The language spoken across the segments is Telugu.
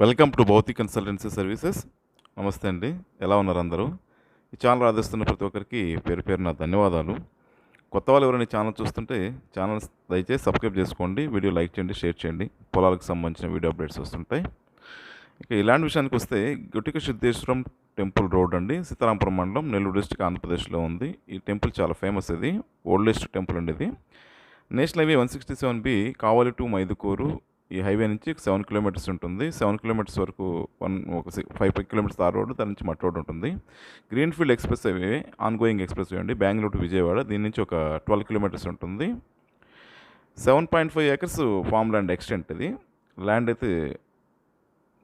Welcome to Bhautik consultancy services. నమస్తే అండి, ఎలా ఉన్నారు అందరూ? ఈ ఛానల్ ఆదరిస్తున్న ప్రతి ఒక్కరికి పేరు పేరున ధన్యవాదాలు. కొత్త వాళ్ళు ఎవరైనా ఈ ఛానల్ చూస్తుంటే ఛానల్ దయచేసి సబ్స్క్రైబ్ చేసుకోండి, వీడియో లైక్ చేయండి, షేర్ చేయండి. పొలాలకు సంబంధించిన వీడియో అప్డేట్స్ వస్తుంటాయి. ఇక ఇలాంటి విషయానికి వస్తే గుట్టిక సిద్ధేశ్వరం టెంపుల్ రోడ్ అండి, సీతారాంపురం మండలం, నెల్లూరు డిస్ట్రిక్ట్, ఆంధ్రప్రదేశ్లో ఉంది. ఈ టెంపుల్ చాలా ఫేమస్, ఇది ఓల్డెస్ట్ టెంపుల్ అండి. ఇది national highway 167B Kavali to Mydukur, ఈ హైవే నుంచి 7 కిలోమీటర్స్ ఉంటుంది. 7 కిలోమీటర్స్ వరకు ఒక 5 కిలోమీటర్స్ తార్ రోడ్డు, దాని నుంచి మట్ రోడ్ ఉంటుంది. Greenfield express highway, ongoing express way అండి, బెంగళూరు టు విజయవాడ. దీని నుంచి ఒక 12 కిలోమీటర్స్ ఉంటుంది. 7.5 ఏకర్స్ ఫామ్ ల్యాండ్ ఎక్స్టెంట్. ఇది ల్యాండ్ అయితే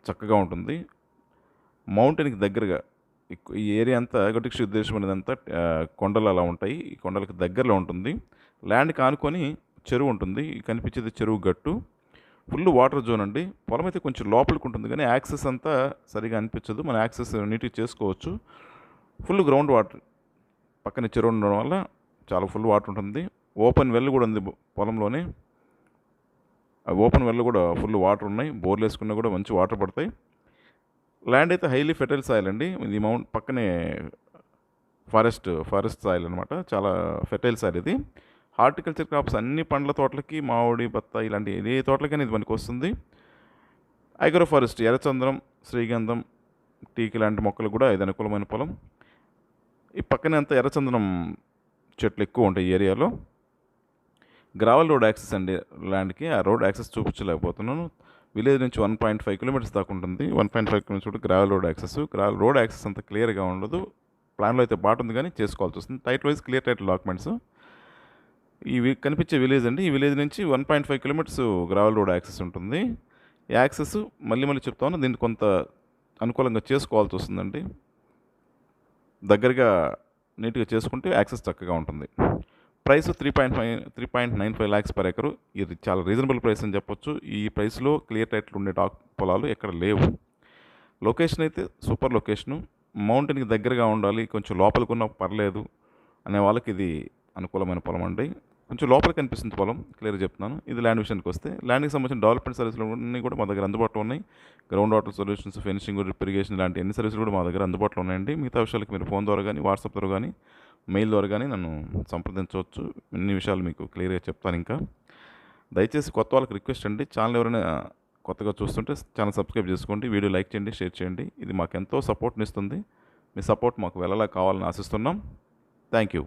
చక్కగా ఉంటుంది. మౌంటైన్కి దగ్గరగా ఈ ఏరియా అంతా గట్టిక ఉద్దేశం అనేది అంతా కొండలు అలా ఉంటాయి. ఈ కొండలకు దగ్గరలో ఉంటుంది. ల్యాండ్కి ఆనుకొని చెరువు ఉంటుంది. కనిపించేది చెరువు గట్టు. ఫుల్ వాటర్ జోన్ అండి. పొలం అయితే కొంచెం లోపలికి ఉంటుంది, కానీ యాక్సెస్ అంతా సరిగా అనిపించదు. మన యాక్సెస్ నీట్గా చేసుకోవచ్చు. ఫుల్ గ్రౌండ్ వాటర్, పక్కన చెరువు ఉండడం వల్ల చాలా ఫుల్ వాటర్ ఉంటుంది. ఓపెన్ వెల్ కూడా ఉంది పొలంలోనే. ఆ ఓపెన్ వెల్ కూడా ఫుల్ వాటర్ ఉన్నాయి. బోర్లు వేసుకున్నా కూడా మంచి వాటర్ పడతాయి. ల్యాండ్ అయితే హైలీ ఫెర్టైల్ సాయిల్ అండి. ఇది మౌంట్ పక్కనే ఫారెస్ట్ సాయిల్ అనమాట. చాలా ఫెర్టైల్ సాయిల్ ఇది. హార్టికల్చర్ క్రాప్స్ అన్ని పండ్ల తోటలకి, మామిడి, బత్తాయి ఇలాంటి ఏ తోటలకైనా ఇది పనికి వస్తుంది. అగ్రో ఫారెస్ట్, ఎర్రచందనం, శ్రీగంధం, టీకి లాంటి మొక్కలు కూడా ఇది అనుకూలమైన పొలం. ఈ పక్కనే అంతా ఎర్రచందనం చెట్లు ఎక్కువ ఉంటాయి ఈ ఏరియాలో. గ్రావెల్ రోడ్ యాక్సెస్ అండి ల్యాండ్కి. ఆ రోడ్ యాక్సెస్ చూపించలేకపోతున్నాను. విలేజ్ నుంచి 1.5 కిలోమీటర్స్ దాకా ఉంటుంది. 1.5 kilometres gravel road access. Road access అంత క్లియర్గా ఉండదు. ప్లాన్లో అయితే బాట ఉంది, కానీ చేసుకోవాల్సి వస్తుంది. Title wise clear title documents. కనిపించే విలేజ్ అండి. ఈ విలేజ్ నుంచి 1.5 కిలోమీటర్స్ గ్రావెల్ రోడ్ యాక్సెస్ ఉంటుంది. యాక్సెస్ మళ్ళీ చెప్తాను, దీన్ని కొంత అనుకూలంగా చేసుకోవాల్సి వస్తుందండి. దగ్గరగా నీట్గా చేసుకుంటే యాక్సెస్ చక్కగా ఉంటుంది. Price 3.95 lakhs per acre. ఇది చాలా రీజనబుల్ ప్రైస్ అని చెప్పొచ్చు. ఈ ప్రైస్లో క్లియర్ టైటిల్ ఉండే పొలాలు ఎక్కడ లేవు. లొకేషన్ అయితే సూపర్ లొకేషను. మౌంటైన్కి దగ్గరగా ఉండాలి, కొంచెం లోపలికి ఉన్నా పర్లేదు అనే వాళ్ళకి ఇది అనుకూలమైన పొలం అండి. కొంచెం లోపలికి కనిపిస్తుంది పొలం, క్లియర్గా చెప్తున్నాను. ఇది ల్యాండ్ విషయానికి వస్తే, ల్యాండ్కి సంబంధించిన డెవలప్మెంట్ సర్వీసులు అన్నీ కూడా మా దగ్గర అందుబాటులో ఉన్నాయి. Ground water solutions, fencing, irrigation లాంటి అన్ని సర్వీసులు కూడా మా దగ్గర అందుబాటులో ఉన్నాయండి. మిగతా విషయాలకి మీరు ఫోన్ ద్వారా కానీ, వాట్సాప్ ద్వారా కానీ, మెయిల్ ద్వారా కానీ నన్ను సంప్రదించవచ్చు. ఇన్ని విషయాలు మీకు క్లియర్గా చెప్తాను. ఇంకా దయచేసి కొత్త వాళ్ళకి రిక్వెస్ట్ అండి, ఛానల్ ఎవరైనా కొత్తగా చూస్తుంటే ఛానల్ సబ్స్క్రైబ్ చేసుకోండి, వీడియో లైక్ చేయండి, షేర్ చేయండి. ఇది మాకు ఎంతో సపోర్ట్ని ఇస్తుంది. మీ సపోర్ట్ మాకు వెళ్ళలా కావాలని ఆశిస్తున్నాం. Thank you.